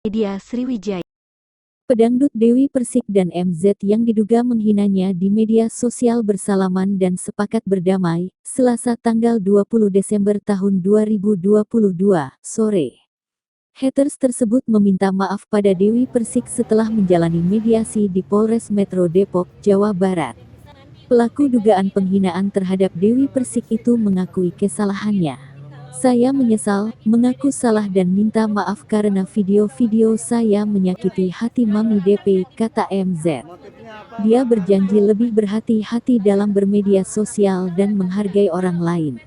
Media Sriwijaya. Pedangdut Dewi Persik dan MZ yang diduga menghinanya di media sosial bersalaman dan sepakat berdamai, Selasa tanggal 20 Desember tahun 2022, sore. Haters tersebut meminta maaf pada Dewi Persik setelah menjalani mediasi di Polres Metro Depok, Jawa Barat. Pelaku dugaan penghinaan terhadap Dewi Persik itu mengakui kesalahannya. "Saya menyesal, mengaku salah dan minta maaf karena video-video saya menyakiti hati Mami DP," kata MZ. Dia berjanji lebih berhati-hati dalam bermedia sosial dan menghargai orang lain.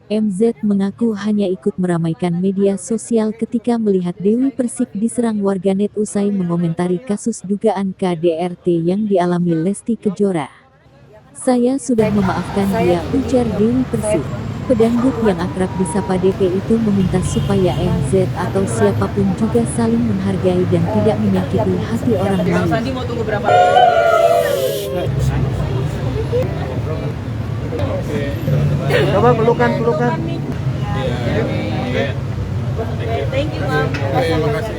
MZ mengaku hanya ikut meramaikan media sosial ketika melihat Dewi Persik diserang warganet usai mengomentari kasus dugaan KDRT yang dialami Lesti Kejora. "Saya sudah memaafkan dia," ujar Dewi Persik. Pedangdut yang akrab disapa DP itu meminta supaya MZ atau siapapun juga saling menghargai dan tidak menyakiti hati orang lain. Coba pelukan. Thank you, Mom. Terima kasih.